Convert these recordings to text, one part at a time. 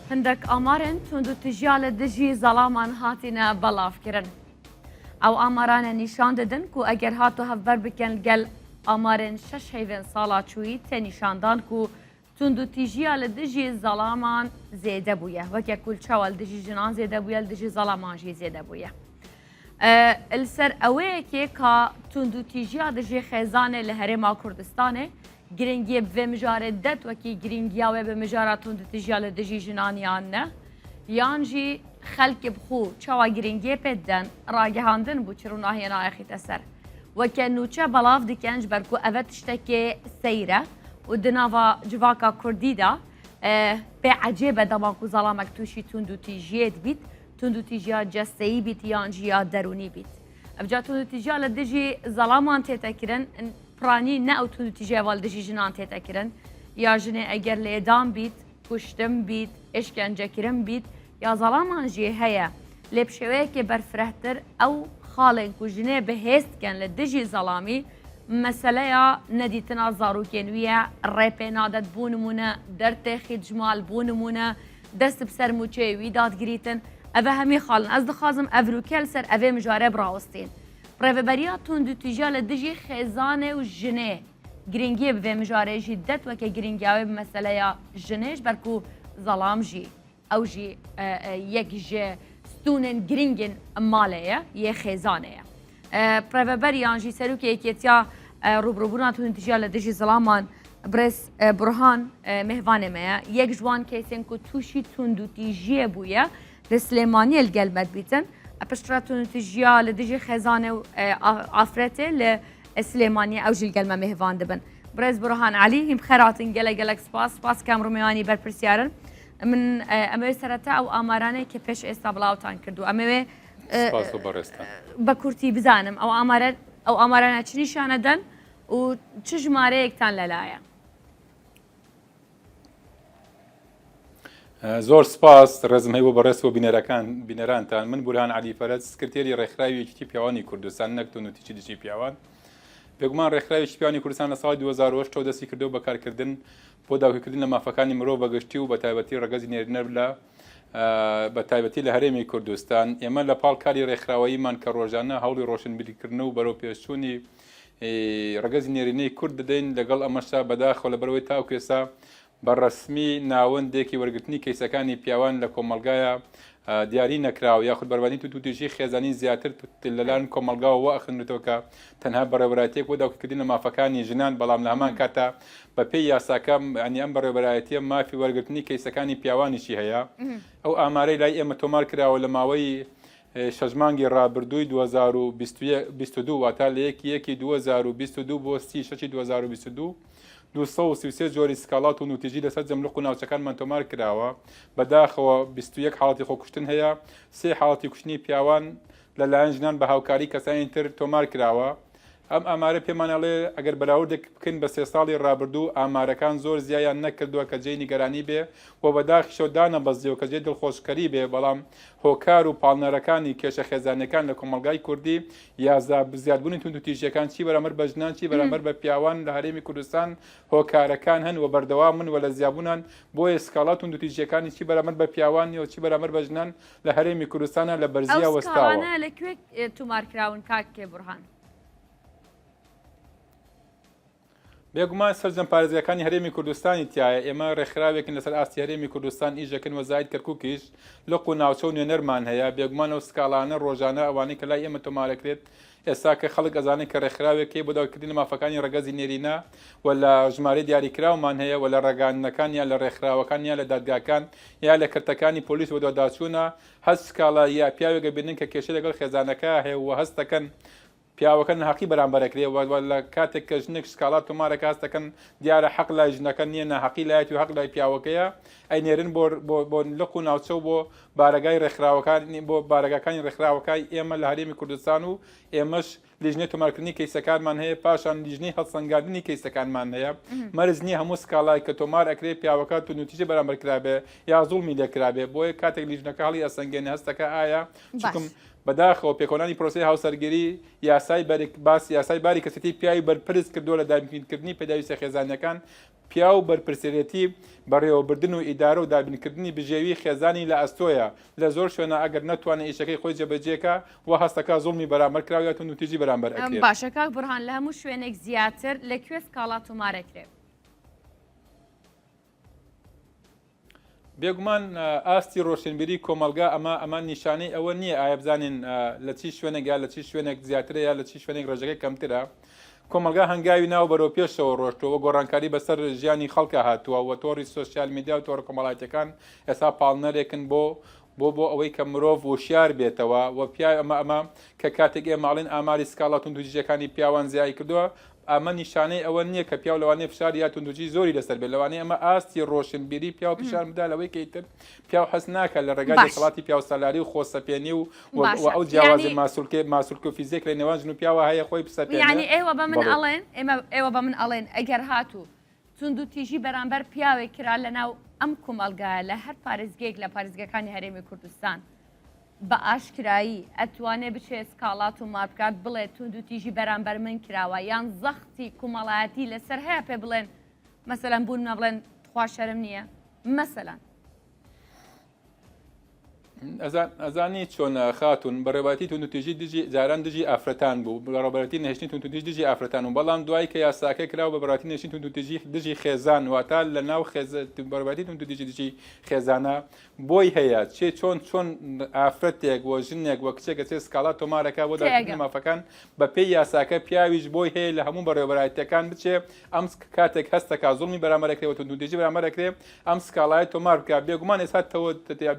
هەندێک ئامارن تونند و تژیا لە دژی زەڵامان هاتینە بەڵافکردن. ئەو ئامارانە نیشان دەدن و ئەگەر هاتو هەفبەر بکەن گەل ئامارن شەش هەیڤێن ساڵا چووی تێنیشاندان و تونند و تیژیا لە دژی زەڵامان زێدە بووە وەکە کولچەوە لە دژی ژنان زێدە بووە لە دژی زەڵامانژی زێدە بووە. لەسەر ئەوەیەکێ کە تونند و تیژیا دژی خێزانێ لە هەرێما کوردستانێ گرنگیە بێ مژارێ دەت وەکی گرنگیاوێ بە مژارە تونند و تیژیا لە دژی ژنانیان نە یانژی خەلکی بخۆ چاوا گرنگیە پێدەن ڕاگەهاندن بوو چڕ و ناهێنایەخیتە سەر وەکە نوچە بەڵاف دکەنج بەرکو ئەvە تشتێکێ سەیرە و دناوا جواکە کوردیدا پێ عەجێبە دەماک و زەڵامێک تووشی تونند و تیژیێت بیت تونند و تیژیا جەستەیی بیت یانژیا دەرونی بیت ئەبجا تونند و تیژیا لە دژی زەڵامان تێتەکردن پرانی نە ئەو تونند و تیژیاوە لە دژی ژنان تێتەکردن یا ژنێ ئەگەر لێدان بیت کوشتم بیت ئێشکەنجەکردن بیت یا زەڵامانژێ هەیە لێ شێوەیەکێ بەرفرەتر ئەو خاڵێن و ژنێ بەهێستکەن لە دژی زەڵامی مەسەلەیە نەدیتنا زاروکێنویە ڕێپێنادەت بوونمونە دەرتێخی جمال بوونمونە دەست بسەر موچێوی دادگریتن ئەvە هەمی خاڵن ئەس دخوازم ئەڤروکێل سەر ئەvێ مژارە بڕاوستین ڕێڤەبەریا تونند و تیژیا لە دژی خێزانێ و ژنێ گرنگیە بێ مژارێژی دەت وەکە گرنگیاوێ مەسەلەیە ژنێش بەرکو زەڵامژی ئەوژی یەک ژێ ستونên giringên malê ye yê xêzanê ye. Preveberiyan jî serokê yekêtiya rûbirûbûna tûntijiya li dijî zilaman Brez Burhan mehvanê me ye. Yek ji wan kesên ku tûşî tund û tîjiyê bûye li Slêmaniyê li gel medbîtin. Piştra tûntijiya li dijî xêzanê û afretê li Slêmaniyê ew jî li gel me mehvan dibin. Brez Burhan Elî hîm xeratin gelek gelek spas spas kem rûmeyanî berpirsiyarin. من ئەمەوێ سەرەتا ئەو ئامارانەی کە پێش ئێستا بڵاوتان کردو ئەمەوێ بە کورتی بزانم ئەو ئامارانە چ نیشانەدەن و چ ژمارەیەکتان لەلایە زۆر سپاس ڕێزم هەیە بۆ بەڕێستەوە بینەرانتان من بورهان عەلی فەرەد سکرتێری ڕێکخراوێکی پیاوانی کوردستان نەک تونوتیی دژی پیاوان بێگومان ڕێکخراوێکی پیاوانی کوردستان لە ساڵی 2008 دەستی کردو بەکارکردن بۆ داوکردن لە مافەکانی مرۆڤ بەگشتی و بە تایبەتی ڕەگەزی نێرنەر لە بە تایبەتی لە هەرێمی کوردستان ئێمە لە پاڵ کاری ڕێکخراوەییمان کە ڕۆژانە هەوڵی ڕۆشنبیرکردن و بەرەو پێشچوونی ڕەگەزی نێرینەی کورد دەدەین لەگەڵ ئەمەشتا بەداخەوە لە بەرەوەی تاوکێسا بە ڕەسمی ناوەندێکی وەرگرتنی کەیسەکانی پیاوان لە کۆمەلگایە دیاری نەکراوە یاخود بەربانی توتیژی خێزانی زیاتر لەلایەن کۆمەلگاوە ئەخنرێتەوە کە تەنها بەڕێوەبەرایەتێک بۆ داوکردنە مافەکانی ژنان بەڵام لە هەمان کاتە بە پێی یاساکە ئەنی ئەم بەڕێوەبەرایەتیە مافی وەرگرتنی کەیسەکانی پیاوانیشی هەیە ئەو ئامارەی لای ئێمە تۆمار کراوە لە ماوەی شەژمانگی ڕابردووی 2022 واتە لە یەکی 2022 بۆ 36 2022 233 جۆری سکاڵات و نوتیژی لەسەر جەملق و ناوچەکانمان تۆمار کراوە بەداخەوە 21 حاڵەتی خۆکوشتن هەیە 3 حاڵەتی کوشتنی پیاوان لەلایەن ژنان بە هاوکاری کەسانی تر تۆمار کراوە ئەم ئامارە پێمانەڵێ ئەگەر بەراوردێک بکەین بە 3 ساڵی ڕابردوو ئامارەکان زۆر زیایان نەکردووە کە جێی نیگەرانی بێ و بەداخیشەوە دانەبەزیەوە کە جێ دڵخۆشکەری بێ بەڵام هۆکار و پاڵنەرەکانی کێشە خێزانەکان لە کۆمەلگای کوردی یازا زیادبوونی توندوتیژیەکان چی بەرامبەر بە ژنان چی بەرامبەر بە پیاوان لە هەرێمی کوردستان هۆکارەکان هەن و بەردەوامن و لە زیابوونان بۆیە سکاڵات توندوتیژیەکانی چی بەرامبەر بە پیاوان و چی بەرامبەر بە ژنان لە هەرێمی کوردستانە لە بەرزیە وەستاوە لەکوێ تومارکراون کاکێ بورهان بێگومان سەرجەم پارێزگاکانی هەرێمی کوردستانی تایە ئێمە ڕێکخراوێکن لەسەر ئاستی هەرێمی کوردستان ئیژەکەن وەزایت کەرکووکیش لەق و ناوچە و نوێنەرمان هەیە بێگومان ئەو سکاڵانە ڕۆژانە ئەوانەی کە لای ئێمە تۆمارەکرێت ئێستا کە خەڵک ئەزانێت کە ڕێکخراوێکی بۆ داوکردنی مافەکانی ڕەگەزی نێرینە و لە ژمارە دیاریکراومان هەیە و لە ڕێگانەکان یان لە ڕێکخراوەکان یان لە دادگاکان یا لە کردەکانی پۆلیس بۆ داداچوونە هەست سکاڵە یا پیاوێکە بینن کە کێشە لەگەڵ خێزانەکە هەیە و هەست دەکەن پیاوەکە حەقی بەرامبەرەکرێ لە کاتێک کە ژنێک سکاڵات تۆمارە کاس دەکەن دیارە حەق لای ژنەکە نییە نەحەقی لایەتی و حەق لای پیاوەکەیە ئەینێرن بۆ لق و ناوچە و بۆ بارگای ڕێکخراوەکانی بۆ بارگەکانی ڕێکخراوەکەی ئێمە لە هەرێمی کوردستان و ئێمەش لیژنەی تۆمارکردنی کەیسەکانمان هەیە پاشان لیژنەی هەڵسەنگاندنی کەیسەکانمان هەیە مەرج نییە هەموو سکاڵای کە تۆمار ئەکرێ پیاوەکە تونوتیژە بەرامبەرکرابێ یا زوڵمی لێکرابێ بۆیە کاتێک لیژنەکە هەڵی ئەسەنگێنی هەستەکە ئایا چکم بەداخەوە پێکۆنانی پرۆسی هاوسەرگیری یاسای باسی یاسای باری کەسەتی پیاوی بەرپرس کردووە لە دامکردنی پێداویستە خێزانەکان پیا و بەرپرسێتی بەڕێوەبردن و ئیدارە و دابینکردنی بژێوی خێزانی لە ئەستۆیە لە زۆر شوێنە ئەگەر نەتوانێت ئیشەکەی خۆی جێبەجێکە و هەستەکە زوڵمی بەرامبەر کراوە تون و تیژی بەرامبەر ئەکرێت. باشە کاک بورهان لە هەموو شوێنێک زیاتر لەکوێ سکاڵا تۆمارەکرێت؟ بێگومان ئاستی ڕۆشنبیری کۆمەلگا ئەمە نیشانەی ئەوە نییە ئایا بزانین لە چی شوێنێک یا لە چی شوێنێک زیاترە یا لە چی شوێنێک ڕێژەکەی کەمترە. کۆمەلگا هەنگاوی ناو بەرەو پێشەوە ڕۆشتەوە گۆڕانکاری بەسەر ژیانی خەڵکە هاتووە و تۆڕی سۆسیال میدیا و تۆڕە کۆمەڵایەتەکان ئێستا پاڵنەرێکن بۆ ئەوەی کە مرۆڤ وشیار بێتەوە و پیاوی ئەمە کە کاتێک ئێماڵین ئاماری سکاڵا توندوتیژەکانی پیاوان زیایی کردووە ئەمە نیشانەی ئەوە نییە کە پیا لەوانەیە فشار یا توندوتیژی زۆری لەسەر بێت لەوانەیە ئەمە ئاستی ڕۆشنبیری پیا پیشان بدا لەوەی کەیتر پیا حەز ناکە لە ڕێگای دەسەڵاتی پیا سەلاری و خۆسەپێنی و ئەو جیاوازی ماسوولکە و فیزیک لە نێوان ژن و پیاوە هەیە خۆی پسەپێنی. یعنی ئێوە بە من ئەڵێن ئەگەر هاتوو توندوتیژی بەرامبەر پیاوێک کرا لەناو ئەم کۆمەلگایە لە هەر پارێزگەیەک لە پارێزگەکانی هەرێمی کوردستان بە ئاشکرایی ئەتوانێ بچێت سکاڵات و مابکات بڵێت توندوتیژی بەرامبەر من کراوە یان زەختی کومەڵایەتی لەسەر هەیە پێ بڵێن مەسەلەن بوون نەبڵێن خوا شەرم نییە مەسەلەن. ئەزانی چۆن خاتون بەڕێباتی توندوتیژی دژی جاران دژی ئافرەتان بوو بەڕێبەتی نهێشتنی توندوتیژی دژی ئافرەتان و بەڵام دوای کە یاساکە کراوە بە بەڕاتی نهێشتنی توندوتیژی دژی خێزان واتە لە ناو بەڕێباتی توندوتیژی دژی خێزانە بۆی هەیە چۆن ئافرەتێک وە ژنێک وە کچێکە چێ سکاڵا تۆمارەکە بۆ داکردنی مافەکان بە پێی یاساکە پیاویش بۆی هەیە لە هەموو بەڕێوەبەرایەتەکان بچێ ئەم کاتێک هەستەکە زوڵمی بەرامبەرەکرێەوە توندوتیژی بەرامبەرەکرێ ئەم سکاڵای تۆمار بکە بێگومان ئێستا تەوە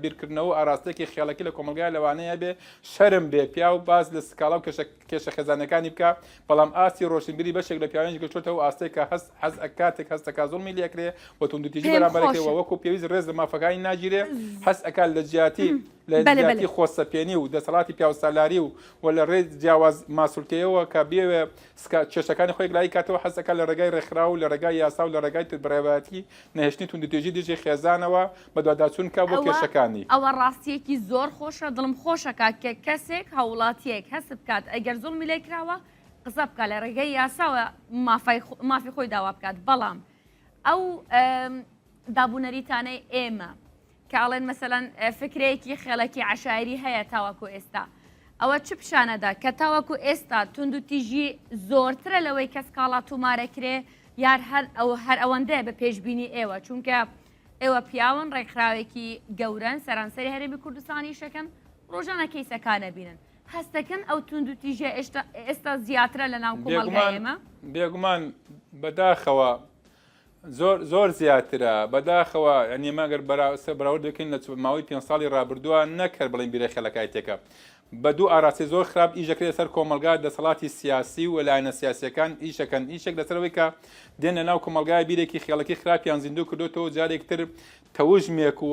بیرکردنەوە ئاراستێکی خێڵەکی لە کۆمەلگای لەوانەیە بێ شەرم بێ پیا و باز لە سکاڵا و کێشە خێزانەکانی بکە بەڵام ئاستی ڕۆشنبیری بەشێک لە پیاوێنی گەچۆتەوە ئاستەی کە حەز کاتێک هەستەکە زوڵمی لێکرێ و توندوتیژی بەرامبەرەکرێەوە وەکو پێویست ڕێز لە مافەکانی ناگیرێ حەز ئەکات لە جیاتی لە جیاتی خۆسەپێنی و دەسەڵاتی پیاوسالاری و لە ڕێز جیاواز ماسوولکەیەوە کە بێوێ کێشەکانی خۆی لای کاتەوە حەزەکە لە ڕێگای ڕێکخرا و لە ڕێگای یاسا و لە ڕێگای بەڕێوەتی نەهێشتنی توندوتیژی دژی خێزانەوە بە دوواداچوونکە بۆ کێشەکانی. ئەوە ڕاستیەکی زۆر خۆشە دڵم خۆشەکە کە کەسێک هەوڵاتیەک هەست بکات ئەگەر زوڵمی لێ کراوە قسە بکە لە ڕێگەی یاساوە مافی خۆی داوا بکات بەڵام ئەو دابوونەریتانەی ئێمە کاڵێن مەسەلەن فکرەیەکی خێڵەکی عشایری هەیە تاوەکو ئێستا ئەوە چ پیشانەدا کە تاوەکو ئێستا توندوتیژی زۆرترە لەوەی کە سکاڵا تومارەکرێ یار هەر ئەوەندەیە بە پێشببینی ئێوە چونکە ئێوە پیاون ڕێکخراوێکی گەورن سەرانسەری هەرێمی کوردستانی شەکەن ڕۆژانە کەیسەکانە بینن هەستەکەن ئەو توندوتیژە ئێستا زیاترە لە ناو کۆمەلگای ئێمە بێگومان بەداخەوە زۆر زیاترە بەداخەوە ئەنیماگەر بەراورد دەکەین لە ماوەی 5 ساڵی ڕابردووە نەکرد بڵین بیرە خێڵەکای تێکە بە دوو ئاراسی زۆر خراپ ئیژەکرێت سەر کۆمەلگا دەسەڵاتی سیاسی و لایەنە سیاسیەکان ئیشەکەن ئیشێک لەسەرەوەی کە دێنە ناو کۆمەلگای بیرێکی خێڵەکی خراپیان زیندوو کردوتەوە جارێکتر تەوژمێک و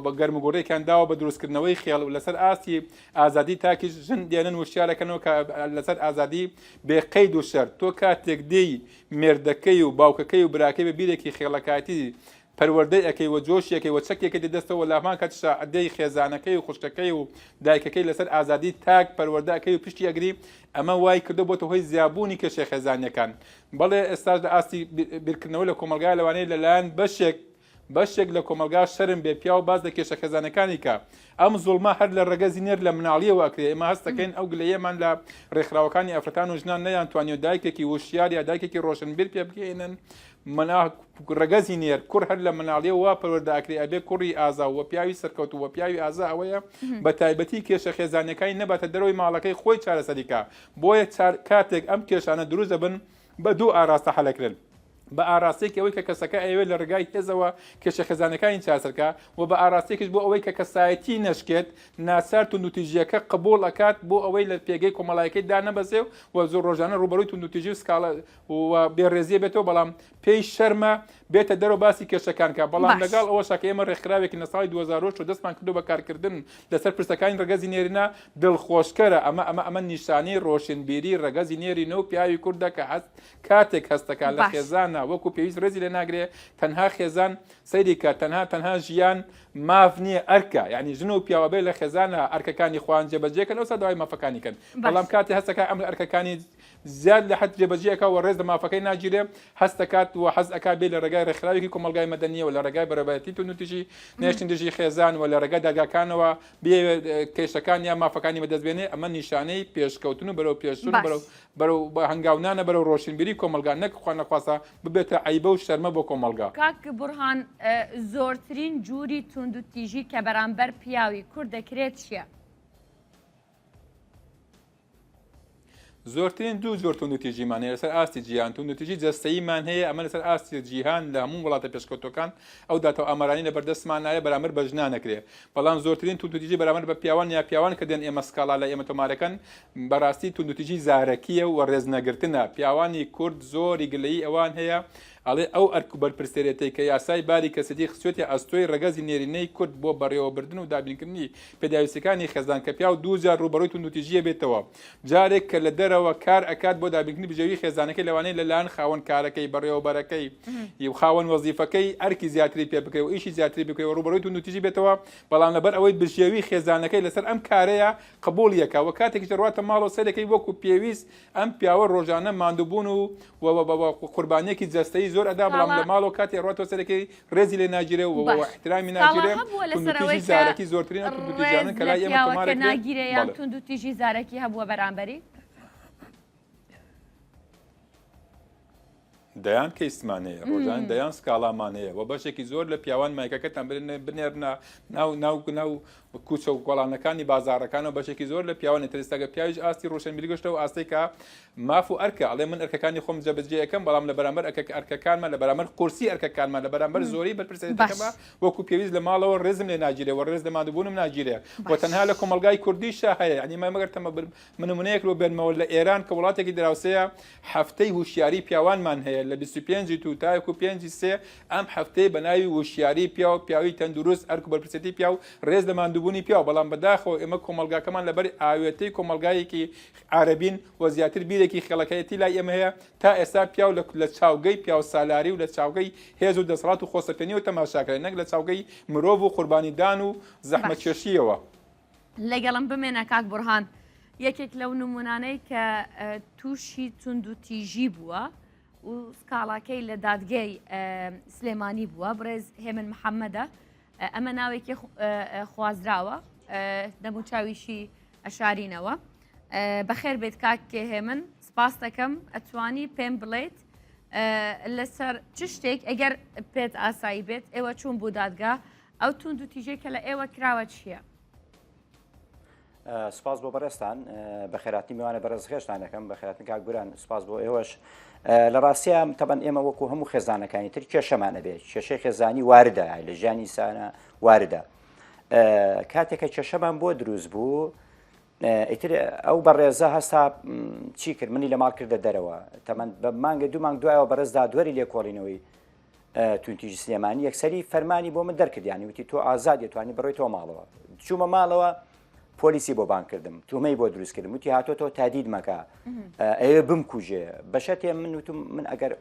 بە گەرمگوڕێکیان داوە بە دروستکردنەوەی خێڵ و لەسەر ئاستی ئازادی تاکیش ژن دێنن وشیارەکەنەوە کە لەسەر ئازادی بێقەید و شەر تۆ کاتێک دێی مێردەکەی و باوکەکەی و براکەی بە بیرێکی خێڵەکاتی پەروەردەی ئەەکەی وە جۆشیەکەی وە چەکێکی دەستەوە لامان کاتشا ئەدەی خێزانەکەی و خوشکەکەی و دایکەکەی لەسەر ئازادی تاک پەروەردەکەی و پشتی ئەگری ئەمە وای کردو بۆتە هۆی زیابوونی کێشە خێزانەکان بەڵێ ئێستاش لە ئاستی بیرکردنەوە لە کۆمەلگای لەوانەیە لەلایەن بەشێک لە کۆمەلگا شەرم بێ پیا و باز لە کێشە خێزانەکانی کە ئەم زوڵمە هەر لە ڕێگەزی نێر لە مناڵیەوە ئەکرێ ئێمە هەستەکەین ئەو گلەیەمان لە ڕێکخراوەکانی ئەفرەتان و ژنان نەیانتوانی و دایکێکی وشیار یا دایکێکی ڕۆشنبیر پێ بکەێنن ڕگەزی نێر کوڕ هەر لە مناڵیە وا پەروەردەکرێ ئەبێ کوڕی ئازا و پیاوی سەرکەوت و پیاوی ئازا ئەوەیە بە تایبەتی کێشە خێزانەکانی نەباتە دەرەوەی ماڵەکەی خۆی چارەسەریکا بۆیە کاتێک ئەم کێشانە دروست دەبن بە دوو ئاراستە حەلەکرێن بە ئاراستێکی ئەوەی کە کەسەکە ئەوێ لە ڕێگای هێزەوە کێشە خێزانەکانی چاسەرکە و بە ئاراستێکیش بۆ ئەوەی کە کەسایەتی نەشکێت ناسار توندوتیژیەکە قبول ئەکات بۆ ئەوەی لە پێگەی کۆمەڵایەکەی دانەبەسێ و زۆر ڕۆژانە ڕوبەڕووی توندوتیژی و سکاڵە و بێڕێزیە بێتەوە بەڵام پێی شەرمە بێتە دەرەوە باسی کێشەکان کە بەڵام لەگەڵ ئەوە شاکە ئێمە ڕێکخراوێکی لە ساڵی 2010 دەستمان کردو بە کارکردن لەسەر پرسەکانی ڕگەزی نێرینە دڵخۆشکەرە ئەمە نیشانەی ڕۆشنبیری ڕگەزی نێرینە و پیاوی کوردە کە کاتێک هەستەکە لە خێزانە پیاوانە وەکو پێویست ڕێزی لێ ناگرێ تەنها خێزان سەیری کە تەنها ژیان ماف نییە ئەرکە یعنی ژن و پیاوەبێ لە خێزانە ئەرکەکانی خوان جێبەجێکەن ئەوسا داوای مافەکانی کەن بەڵام کاتی هەستەکە ئەم ئەرکەکانی زیاد لە حد جێبەجێەکە و ڕێز لە مافەکەی ناگیرێ هەستەکات و حەز ئەکا بێ لە ڕێگای ڕێکخراوێکی کۆمەلگای مەدەنیە و لە ڕێگای بەرەبەتی و نوتیژی نێشتن دژی خێزان و لە ڕێگای داگاکانەوە بێ کێشەکان یا مافەکانی بەدەستبێنێ ئەمە نیشانەی پێشکەوتن و بەرەو پێشون بەرەو هەنگاونانە بەرەو ڕۆشنبیری کۆمەلگا نەک خوا نەخواسە ببێتە عیبە و شەرمە بۆ کۆمەلگا. کاک بورهان زۆرترین جووری تونند و تیژی کە بەرامبەر پیاوی کورد دەکرێت چییە؟ زۆرترین دوو زۆر تونندوتیژیمانەیە لەسەر ئاستی جیهان تونندوتیژی جەستەییمان هەیە ئەمە لەسەر ئاستی جیهان لە هەموو وڵاتە پێشکەوتەکان ئەو داتەوە ئامارانی لە بەردەستمان نایە بەرامبەر بە ژنان نەکرێ بەڵام زۆرترین تونندوتیژی بەرامبەر بە پیاوان یا پیاوان کە دێن ئێمە سکاڵا لە ئێمە تۆمارەکەن بەڕاستی تونندوتیژی زارەکیە و ڕێزنەگرتنە پیاوانی کورد زۆری گلەیی ئەوان هەیە ئەڵێ ئەو ئەرک بەرپرسێرێتی کە یاسای باری کەسەتی خسوێتی ئەستۆی ڕگەزی نێرینەی کورد بۆ بەڕێوەبردن و دابینکردنی پێداویستەکانی خێزان کە پیا و 2000 ڕوبەڕۆی تونندوتیژیە بێتەوە جارێک کە لە دەرەوە کار ئەکات بۆ دابینکردنی بژێوی خێزانەکەی لەوانەیە لەلایەن خاوەن کارەکەی بەڕێوەبەرەکەی خاوەن وەزیفەکەی ئەرکی زیاتری پێ بکەوە ئیشی زیاتری بکەوە ڕوبەڕۆی تونندوتیژی بێتەوە بەڵام لەبەر ئەوەی بژێوی خێزانەکەی لەسەر ئەم کارەیە قبوڵیەکە و کاتێکی ڕاتە ماڵەوە سەرەکەی وەکو پێویست ئەم پیاوە ڕۆژانە ماندووبوون و قوربانیەکی جەستەیی زۆر ئەدا بەڵام لە ماڵەوە کاتی ڕاتەوە سەرەکەی ڕێزی لێ ناگیرێ و احترامی ناگیرێ تونندوتیژی زارەکی زۆرترین تونندوتیژیانە کە لای ئێمە تۆمارێک ناگیرێ یان تونندوتیژی زارەکی هەبووە بەرامبەری دەیان کەیسمانەیە ڕۆژان دەیان سکاڵامانەیە و بەشێکی زۆر لە پیاوان مایکەکەتان بنێرنا ناو کوچە و گۆڵانەکانی بازارەکانەوە بەشێکی زۆر لە پیاوانی ترستاگە پیاویش ئاستی ڕۆشنبیری گەشتە و ئاستی کە ماف و ئەرکە ئەڵێ من ئەرکەکانی خۆم جەبەجێ یەکەم بەڵام لە بەرامبەر ئەرکەکانمان لە بەرامبەر قورسی ئەرکەکانمان لە بەرامبەر زۆری بەرپرسێتەکەمە وەکو پێویست لە ماڵەوە ڕێزم لێ ناگیرێ و ڕێز لە مادووبوونم ناگیرێ و تەنها لە کۆمەلگای کوردیشە هەیە ینی مەگەر تەمە منمونەیەک لۆ بێنمەوە لە ئێران کە وڵاتێکی دراوسەیە هەفتەی هوشیاری پیاوانمان هەیە لە 25 تو تاکو 5 سێ ئەم هەفتەی بە ناوی وشیاری پیا و پیاوی تەندروست ئەرک بەرپرسێتی پیا و ڕێز لە ماندووبوونی پیا و بەڵام بەداخەوە ئێمە کۆمەلگاکەمان لەبەر ئاوێتەی کۆمەلگایەکی عربین و زیاتر بیرێکی خێڵەکەیەتی لای ئێمە هەیە تا ئێستا پیا و لە چاوگەی پیا و سالاری و لە چاوگەی هێز و دەسەڵات و خۆسەپێنی و تەماشاکرێن نەک لە چاوگەی مرۆڤ و قوربانیدان و زەحمەتکێشیەوە لەگەڵم بمێنە کاک بورهان یەکێک لەو نمونانەی کە تووشی توندوتیژی بووە و سکاڵاکەی لە دادگای سلێمانی بووە بڕێز هێمن محەممەدە ئەمە ناوێکی خوازراوە دەموچاویشی ئەشارینەوە بەخێر بێت کاکێ هێمن سپاس دەکەم ئەتوانی پێم بڵێیت لەسەر چ شتێک ئەگەر پێت ئاسایی بێت ئێوە چوون بوو دادگا ئەو توندوتیژەی کە لە ئێوە کراوە چییە؟ سپاس بۆ بەڕێستان بە خێراتی میوانە بەرز خێشتان دەکەم بە خێراتن کاک بوران سپاس بۆ ئێوەش لە ڕاستیە تەبەن ئێمە وەکو هەموو خێزانەکانی تر کێشەمانە بێت کێشەی خێزانی واردە لە ژیانی سانە واردە کاتێکە کێشەمان بۆ دروست بوو ئیتر ئەو بەڕێزە هەستا چی کرد منی لە ماڵ کردە دەرەوە تەمەەن بە مانگە دوو مانگ دوایەوە بەڕێزدا دووەری لێکۆڵینەوەی تونتیژی سلێمانی یەکسەری فەرمانی بۆ من دەرکردیانی وتی تۆ ئازاد دەتوانی بڕۆی تۆ ماڵەوە چوومە ماڵەوە پۆلیسی بۆ بان کردم تومەی بۆ دروست کردم وتی هاتۆ تادید مەکە ئەوێ بمکوژێ بەشەتێ من وتم من ئەگەر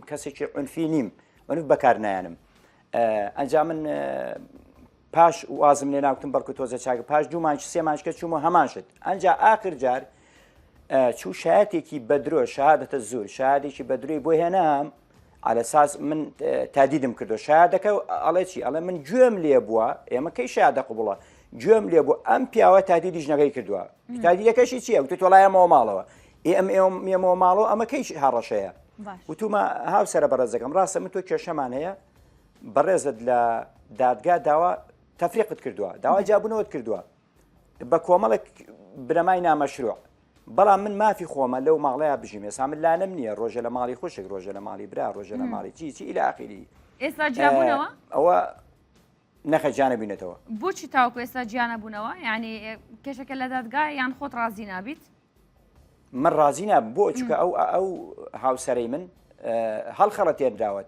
کەسێکی عنفی نیم منوت بەکار نایانم ئەنجام من پاش وازم لێ ناوتم بەڵکو تۆزە چاکە پاش دوو مانچ سێ مانچکە چوومە هەمان شت ئەنجا ئاخر جار چوو شایەتێکی بەدرۆ شهادەتە زۆر شایەتێکی بەدروی بۆ هێنام على اساس من تادیدم کردو شایەتەکە ئەڵێ چی ئەڵێ من گوێم لێ بووە ئێمە کەی شایەتە قبوڵە گوێم لێ بوو ئەم پیاوە تادیدی ژنەکەی کردووە تادیدەکەشی چییە وتێت وەڵایەمەوە ماڵەوە ئێمەوە ماڵەوە ئەمە کەی هەڕەشەیە وتومە هاوسەرە بەڕێزەکەم ڕاستە من تۆ کێشەمان هەیە بەڕێزت لە دادگا داوا تەفریقت کردووە داوا جیاببوونەوەت کردووە بە کۆمەڵێک بنەمای نامەشروع بەڵام من مافی خۆمە لەو ماڵەیە بژیم ێسا من لانم نییە ڕۆژە لە ماڵی خوشک ڕۆژە لە ماڵی برا ڕۆژە لە ماڵی چی ئیلا ئاخیری ئێستا جیاببوونەوە ئەوە نەخەجانە بینێتەوە بۆچی تاوەکو ئێستا گیانە بوونەوە یعنی کێشەکە لە دادگای یان خۆت ڕازی نابیت من ڕازی نابم بۆ چکە ئەو هاوسەرەی من هەڵخەڵە تێدراوە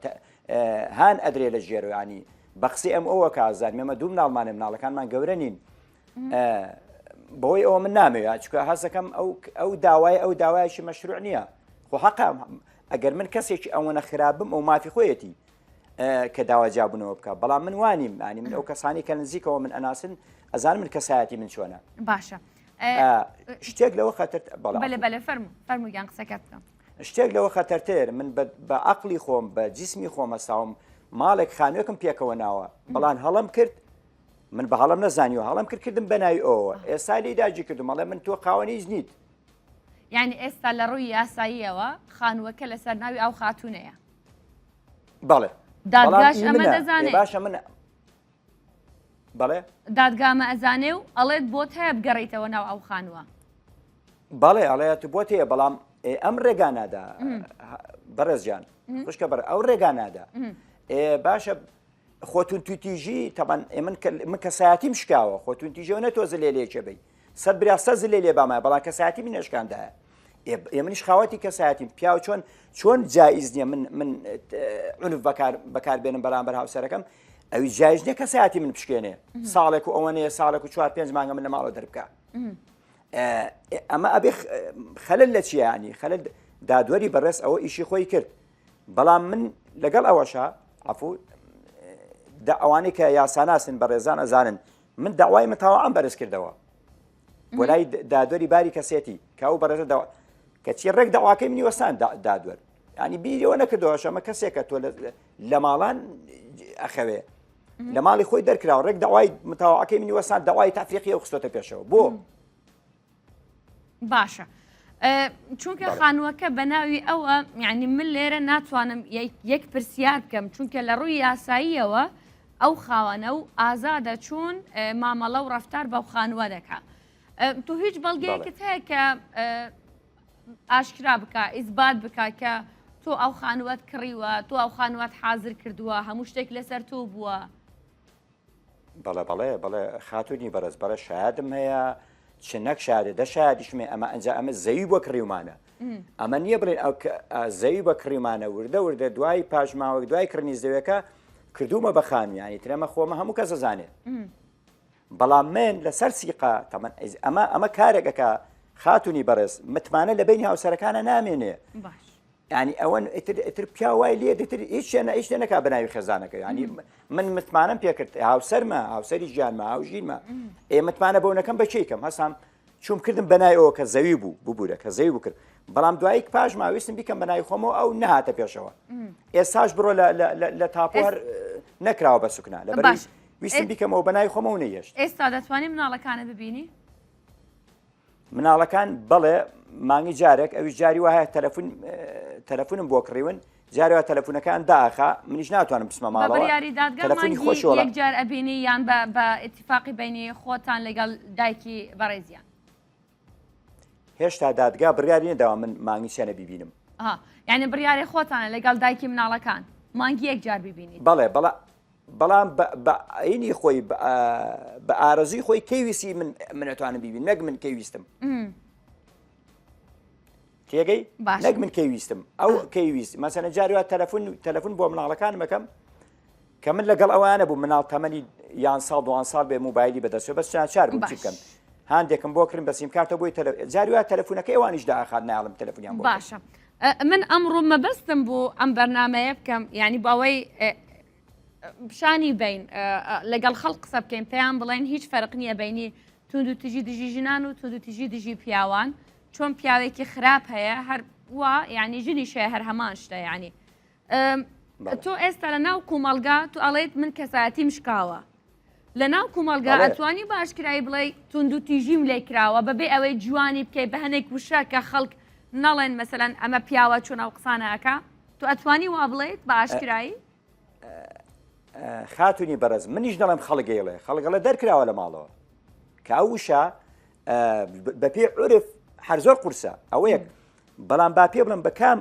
هان ئەدرێ لە ژێرەوە ینی بەخسی ئەم ئەوە کازان مێمە دوو مناڵمانە مناڵەکانمان گەورە نین بەوەی ئەوە من نامەوێت چکە هەزەکەم ئەو داوای ئەو داوایشی مەشروع نییە خۆ حەقا ئەگەر من کەسێکی ئەوەنە خراپم ئەو مافی خۆیەتی کە داواجابوونەوە بکە بەڵام من وانیم ینی من ئەو کەسانی کە نزیکەوە من ئەناسن ئەزانم من کەسایەتی من چۆنە باشە شتێک لەوە خەتەر بەڵێ فەرموویان قسەکەت بکەم شتێک لەوە خەتەرتر من بە عەقلی خۆم بە جیسمی خۆم هەساوم ماڵێک خانوویەکم پێکەوە ناوە بەڵام هەڵم کرد من بە هەڵم نەزانیوە هەڵم کردم بەناوی ئەوە ئێستا لێ داگیر کردم مەڵێ من تۆ قاوەنیش نیت یعنی ئێستا لە ڕووی یاساییەوە خانووەکە لەسەر ناوی ئەو خاتونەیە بەڵێ دادگاش ئەمە دەزانێت باشە من بەڵێ دادگامە ئەزانێ و ئەڵێت بۆت هەیە بگەڕیتەوە ناو ئەو خانووە بەڵێ ئەڵێت بۆ تەیە بەڵام ئەم ڕێگانادا بەڕێزجان خوشکە بەر ئەو ڕێگانادا باشە خۆتون توتیژی تەبەن من کەسایەتیم شکاوە خۆتون تیژەوە نەتۆزە لێ لێکێ بی سەد برا سەز لێ لێ بامایە بەڵام کەسایەتی من نەشکاندایە ئێمەنیش خاوەتی کەسایەتیم پیا چۆن جایز نییە من عنف بەکاربێنم بەرامبەر هاوسەرەکەم ئەوی جایز نییە کەسایەتی من بشکێنێ ساڵێک و ئەوەنەیە ساڵێک و 4-5 مانگە من لە ماڵەوە دەربکە ئەمە ئەبێ خەلل لە چیە ینی خەلل دادوەری بەڕێز ئەوە ئیشی خۆی کرد بەڵام من لەگەڵ ئەوەشە عەفو ئەوانەی کە یاساناسن بەڕێزان ئەزانن من داوای متاوعان بەرز کردەوە بۆ لای دادوەری باری کەسێتی کە ئەو بەڕێزە کەچی ڕێک داواکەی منی وەستان دادوەر ینی بیرەوە نەکردەوە ئەمە کەسێکە تۆ لە ماڵان ئەخەوێ لە ماڵی خۆی دەرکراوە ڕێک داوای متاوعەکەی منی وەستان داوای تافریقی ئەو خستۆتە پێشەوە بۆ باشە چونکە خانووەکە بە ناوی ئەوە یعنی من لێرە ناتوانم یەک پرسیار بکەم چونکە لە ڕووی یاساییەوە ئەو خاوەنە و ئازادە چوون مامەڵە و ڕەفتار بەو خانووە دەکا تو هیچ بەڵگەیەکت هەیە کە ئاشکرا بکە ئیزبات بکە کە تۆ ئەو خانووەت کڕیوە تۆ ئەو خانووەت حازر کردووە هەموو شتێک لەسەر تۆ بووە بەڵێ خاتونی بەرز بەرە شادم هەیە چ نەک شادە دە شادیشمێ ئەمە زەوی بۆ کڕیومانە ئەمە نییە بڵێن ئەو زەوی بە کڕیمانە وردە دوای پاژماوەک دوای کردنی زەوەکە کردومە بە خانویانی ترەمە خۆمە هەموو کەس زانێت بەڵام من لەسەر سیقا ئەمە کارێکەکە خاتونی بەڕێز متمانە لە بینی هاوسەرەکانە نامێنێ ینی ئەوەن ئیتر پیا وای لێ دەتر هیچ نەکا بەناوی خێزانەکە ینی من متمانم پێکرد هاوسەرمە هاوسەری ژیانمە هاوژینمە متمانە بەونەکەم بەچیکەم هەسام چوم کردم بەنای ئەوە کە زەوی بوو ببوورە کە زەوی بکرد بەڵام دوایی پاش ماویستم بیکەم بەنای خۆمەوە ئەو نهاتە پێشەوە ئێستاش بڕۆ لە تاپۆر نەکراوە بە سوکنا لە بەر ویستم بیکەمەوە بەنای خۆمەوە نەیەشت ئێستا دەتوانین مناڵەکانە ببینی مناڵەکان بەڵێ مانگی جارێک ئەوی جاری وایە تەلەفۆنم بۆ کڕیون جارێوە تەلەفۆنەکان داخا منیش ناتوانم بسمە ماڵەوە بڕیاری دادگا یەکجار ئەبینی یان بە ئیتیفاقی بینی خۆتان لەگەڵ دایکی بەڕێزیان هێشتا دادگا بڕیاری نەداوە من مانگی چێنە بیبینم یعنی بڕیاری خۆتانە لەگەڵ دایکی مناڵەکان مانگی یەکجار ببینیت بەڵام بە عینی خۆی بە ئارەزوی خۆی کەیویستی من ئەتوانم بیبین نەک من کەیویستم تێگەی نەک من کەیویستم ئەو کەیویست مەسەنە جاروات تەلەفۆن بۆ مناڵەکان مەکەم کە من لەگەڵ ئەوانە بوو مناڵ تەمەنی یان ساڵ دوان ساڵ بێ موبایلی بەدەستێ بەس چار بوو چی بکەم هەندێکم بۆ کردم بە سیمکارتە بۆی جاروات تەلەفۆنەکەی ئەوانیش داخات ناڵم تەلەفۆنیان بۆ باشە من ئەمڕۆ مەبەستم بوو ئەم بەرنامەیە بکەم یعنی باوەی پیشانی بین لەگەڵ خەڵق قسە بکەین پێیان بڵێن هیچ فەرق نییە بینی تونند و تژی دژی ژنان و تونند و تژی دژی پیاوان چۆن پیاوێکی خراپ هەیە هەر وە یعنی ژنی شێ هەر هەمان شتە یعنی تۆ ئێستا لە ناو کومەڵگا تو ئەڵێت من کەسایەتیم شکاوە لە ناو کومەڵگا ئەتوانی باشکرایی بڵێ تونند و تیژیم لێ کراوە بەبێ ئەوەی جوانی بکەی بە هەنێک وشە کە خەڵک نەڵێن مەسەلەن ئەمە پیاوە چۆن ئەو قسانەکە تو ئەتوانی وا بڵێیت بە ئاشکرایی خاتونی بەرز منیش دەڵێم خەڵگەیڵێ خەڵگەڵە دەرکراوە لە ماڵەوە کە ئەو وشە بە پێ عرف هەر زۆر قورسە ئەوەیەک بەڵام با پێ بڵم بەکام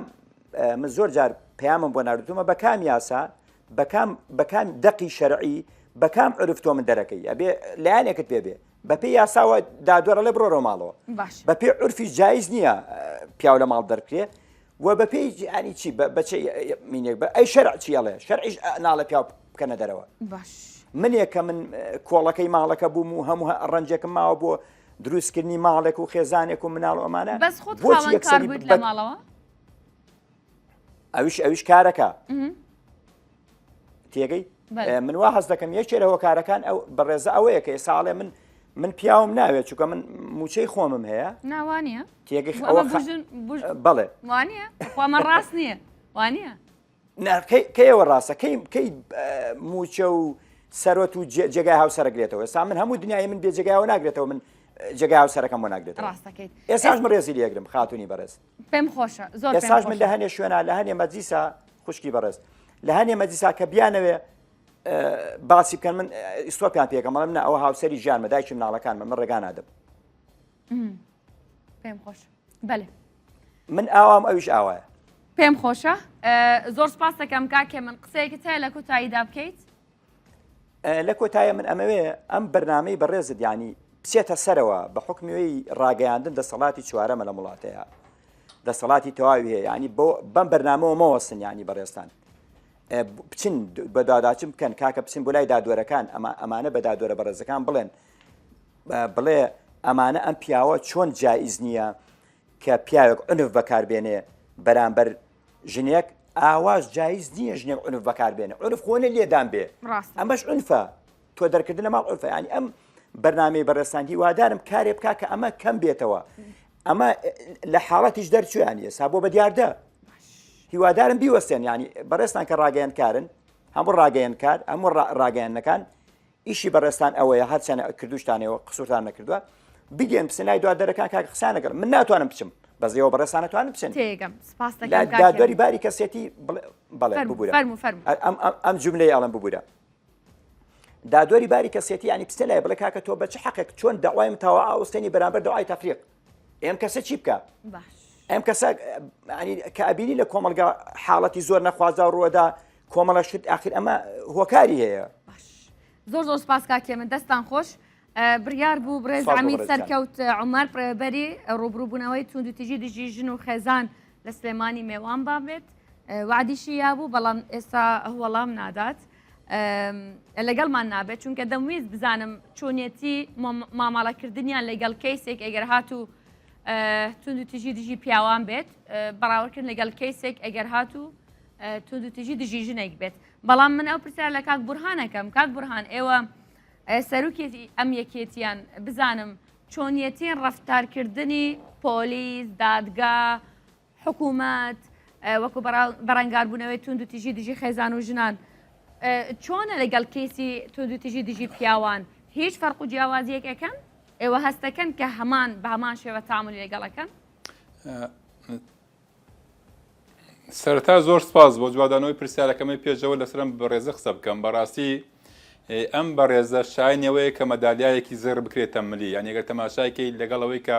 من زۆر جار پەیامم بۆ ناردومە بەکام یاسا بەکام دەقی شەرعی بەکام عرف تۆ من دەرەکەی ئەبێ لایەنێکت پێبێ بە پێی یاساوە دادوەرە لێ بڕۆرە ماڵەوە بە پێ عرفی جایز نییە پیاو لە ماڵ دەرکرێ و بە پێی ینی چی بەچ مینێک بە ئەی شەرع چیەڵێ شەرعیش ناڵە پیاو بکەنە دەرەوە منێک کە من کۆڵەکەی ماڵەکە بووم و هەموو ڕەنجێکم ماوە بۆ دروستکردنی ماڵێک و خێزانێک و مناڵ ئەمانە بەس خۆت خاوەن کار بوویت لە ماڵەوە ئەویش کارەکە تێگەی من وا حەز دەکەم یەکێ لەوە کارەکان ئەو بەڕێزە ئەوەیە کە ساڵێ من پیاوم ناوێت چونکە من موچەی خۆمم هەیە ناوانە تێگەی بڵێ وانە خۆمە ڕاست نییە وانە کەیەوە ڕاستە کەی موچە و سەرۆت و جێگای هاوسەرەگرێتەوە ئێستا من هەموو دنیای من بێ جێگایەوە ناگرێتەوە من جێگای هاوسەرەکەم بۆ ناگرێتەوە ڕاستەکەیت ئێستاش من ڕێزی لێگرم خاتونی بەڕێز پێم خۆشە زۆر ئێستاش من لە هەنێ شوێنە لە هەنێ مەجلیسا خوشکی بەڕێز لە هەنێ مەجلیسا کە بیانەوێ باسی بکەن من ئیسۆپیان پێکەم مەڵم نە ئەوە هاوسەری ژیانمە دایکی مناڵەکانمە من ڕێگا نادەم پێم خۆش بەێ من ئاوام ئەویش ئاوایە پێم خۆشە زۆر سپاس دەکەم کاکێ من قسەیەکت هەیە لە کۆتاییدا بکەیت لە کۆتایە من ئەمەوێ ئەم بەرنامەی بەڕێزت ینی بچێتە سەرەوە بە حکمیەوەی ڕاگەیاندن دەسەڵاتی چوارەمە لە وڵاتەیە دەسەڵاتی تەواوی هەیە ینی بەم بەرنامەوە مەوەسن ینی بەڕێستان بچین بە داداچم بکەن کاکە بچین بۆ لای دادوەرەکان ئەمانە بە دادوەرە بەڕێزەکان بڵێن بڵێ ئەمانە ئەم پیاوە چۆن جایز نییە کە پیاوێک عنف بەکاربێنێ بەرامبەر ژنێک ئاواز جایز نییە ژنێک عنف بەکاربێنێ عنف خۆنە لێدان بێ ئەمەش عنفە تۆ دەرکردن لە ماڵ عنفە ینی ئەم بەرنامەی بەڕێستان هیوادارم کارێ بکا کە ئەمە کەم بێتەوە ئەمە لە حاڵەتیش دەرچویانی ئێستا بۆ بە دیاردە هیوادارم بیوەستێن ینی بەڕێستان کە ڕاگەیەنکارن هەموو ڕاگەیەنکار هەموو ڕاگەیەنەکان ئیشی بەڕێستان ئەوەیە هەرچەنە کردوشتانەوە قسوورتان نەکردووە بگەن پسنای دوادەرەکان کاک قسانەکەن من ناتوانم بچم بەزەوە بەڕێستان ناتوانم بچن تێگەم سپاس دادوەری باری کەسێتی بەڵێ ببوورە ئەم جملەی ئەڵم ببوورە دادوەری باری کەسێتی ینی پستە لای بڵێ کاکە تۆ بەچ حەقێک چۆن داوای متەوا ئاوستێنی بەرامبەر داوای تەفریق ئێم کەسە چی بکە ئەم کەسە کە ئەبینی لە کۆمەلگا حاڵەتی زۆر نەخوازا و ڕۆدا کۆمەڵە شت ئاخر ئەمە هۆکاری هەیە زۆر زۆر سپاس کاکێ من دەستان خۆش بڕیار بوو بڕێز عەمید سەرکەوت عومەر بەری ڕوبڕووبوونەوەی توندوتیژی دژی ژن و خێزان لە سلێمانی میوان بابێت وعدیشی یابوو بەڵام ئێستا وەڵام نادات لەگەڵمان نابێت چونکە دەمویست بزانم چۆنیەتی ماماڵەکردنیان لەگەڵ کەیسێک ئەگەر هاتوو توندوتیژی دژی پیاوان بێت بەراوردکردن لەگەڵ کەیسێک ئەگەر هاتوو توندوتیژی دژی ژنێک بێت بەڵام من ئەو پرسیار لە کاک بورهانەکەم کاک بورهان ئێوە سەرروکێتی ئەم یەکێتیان بزانم چۆنیەتین ڕەفتارکردنی پۆلیس دادگا حکوومەت وەکو بەڕەنگاربوونەوەی توندوتیژی دژی خێزان و ژنان چۆنە لەگەڵ کەیسی توندوتیژی دژی پیاوان هیچ فەرق و جیاوازیەک ئەەکەن ئێوە هەستەکەن کە هەمان بە هەمان شێوە تاملی لەگەڵەکەن سەرەتا زۆر سپاس بۆ جوادانەوەی پرسیارەکەمەی پێشەوە لەسرم بەڕێزە قسە بکەم بەڕاستی ئەم بەڕێزە شاینەوەی کە مەدالیایەکی زێر بکرێتە ملی یان ئەگەر تەماشایکەی لەگەڵەوەی کە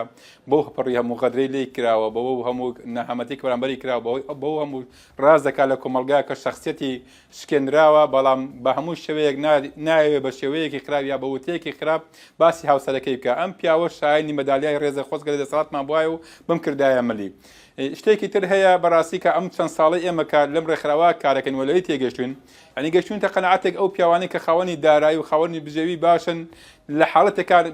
بۆ پڕی هەموو غەدرەی لێ کراوە بەوە هەموو نەهەمەتی بەرامبەری کراوە بۆ هەموو ڕاز دەکات لە کۆمەلگا کە شخصیەتی شکێنراوە بەڵام بە هەموو شێوەیەک ناوێت بە شێوەیەکی خراپ یا بە وتەیەکی خراپ باسی هاوسەرەکەی بکە ئەم پیاوە شاینی مەدالیای ڕێزە خۆزگە لە دەسەڵاتمان بووایە و بم کردایە ملی شتێکی تر هەیە بەڕاستی کە ئەم چەند ساڵی ئێمە کار لەم ڕێکخراوە کارەکەن وەلەوەی تێگەشتون ئەنی گەشتونتە قەنەعەتێک ئەو پیاوانی کە خاوەنی دارایی و خاوەنی بژێوی باشن لە حاڵەتێکان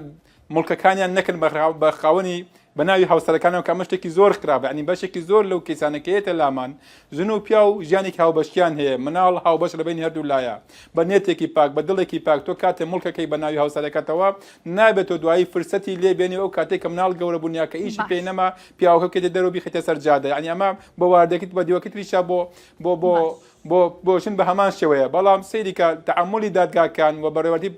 مڵکەکانیان نەکەن بە خاوەنی بە ناوی هاوسەرەکانەوە کە ئەمە شتێکی زۆر خراپە ئەنی بەشێکی زۆر لەو کەیسانەکەیەتە لامان ژن و پیا و ژیانێکی هاوبەشیان هەیە مناڵ هاوبەش لە بینی هەردوو لایە بە نێتێکی پاک بە دڵێکی پاک تۆ کاتێ مڵکەکەی بە ناوی هاوسەرەکەتەوە نابێت تۆ دوایی فرسەتی لێ بێنی ئەو کاتێک کە مناڵ گەورە بوونیا کە ئیشی پێی نەما پیاوەکە بکێتە دەرەوە بیخێتە سەر جادە یعنی ئەمە بە واردەکەیت بە دیوەکەتریشە بۆشن بە هەمان شێوەیە بەڵام سەیری کە تەعاملی دادگاکان و بەڕێوەتی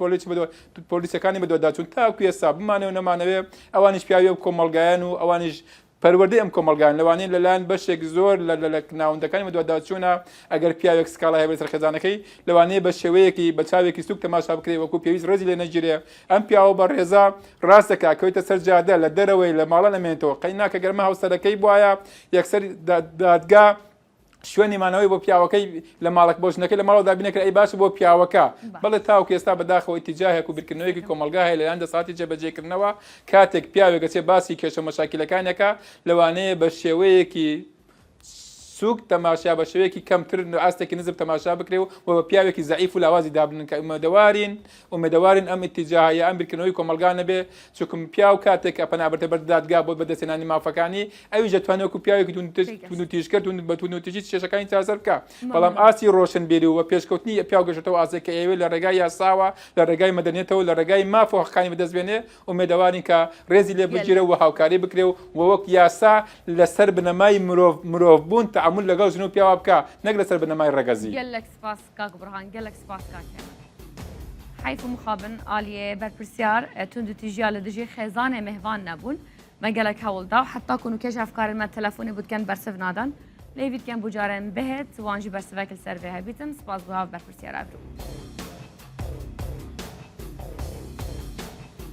پۆلیسەکانی بەدواداچون تاکو ئێستا بمانەوە نەمانەوێ ئەوانیش پیاوی کۆمەڵگایان و ئەوانیش پەروەردەی ئەم کۆمەلگایان لەوانەیە لەلایەن بەشێک زۆر لە ناوەندەکانی بەدواداچوونە ئەگەر پیاوێک سکاڵا هەیە بەسەر خێزانەکەی لەوانەیە بە شێوەیەکی بە چاوێکی سوک تەماشا بکرێت وەکو پێویست ڕێزی لێ نەگیرێ ئەم پیاوە بە ڕێزا ڕاست دەکات کەوێتە سەر جادە لە دەرەوەی لە ماڵە نەمێنێتەوە قەیناکە گەرمە هاوسەرەکەی بواە یەکسەر دادگا شوێنی مانەوەی بۆ پیاوەکەی لە ماڵک بۆ ژنەکەی لە ماڵەوە دابینەکە ئەی باش بۆ پیاوەکە بەڵێ تاوکە ئێستا بەداخەوەی تیجاهێک و بیرکردنەوەیکی کۆمەلگا هەیە لەلایەن دەسەڵاتی جێبەجێکردنەوە کاتێک پیاوێک گەچێ باسی کێشە مەشاکیلەکانێکە لەوانەیە بە شێوەیەکی سوک تەماشا بە شێوەیەکی کەمتر ئاستێکی نزم تەماشا بکرێ و بە پیاوێکی زعیف و لاوازی دابنن کە ئومێدەوارین ئەم ئیتیجاهەیە ئەم بیرکردنەوەی کۆمەلگا نەبێ چونکە پیا و کاتێک کە پەنابەتە بەردادگا بۆ بەدەستێنانی مافەکانی ئەویش دەتوانێت وەکو پیاوێکی تونوتیشکرد بە تونوتیژی کێشەکانی چاسەر بکە بەڵام ئاسی ڕۆشنبیری و پێشکەوتنی پیا گەشتەوە ئاسێک کە ئێوێ لە ڕێگای یاساوە لە ڕێگای مەدەنێتەوە لە ڕێگای ماف و حەقانی بەدەستبێنێ ئومێدەوارین کە ڕێزی لێ بگیرە و هاوکاری بکرێ و وەک یاسا لەسەر بنەمای مرۆڤ بوون تەعامل لەگەڵ ژن و پیاوە بکە نەک لەسەر بنەمای ڕێگەزی. gelek spas kak Burhan, gelek spas kak حیف و مخابن آلیه برپرسیار تندو تیجیال دجی خزانه مهوان نبون ما gelek هولدا و حتی کنو کش افکار ما تلفونی بود کن برسف نادن لیوید کن بجارن بهت وانجی برسفک السر به هبیتن سپاس بها برپرسیار ابرو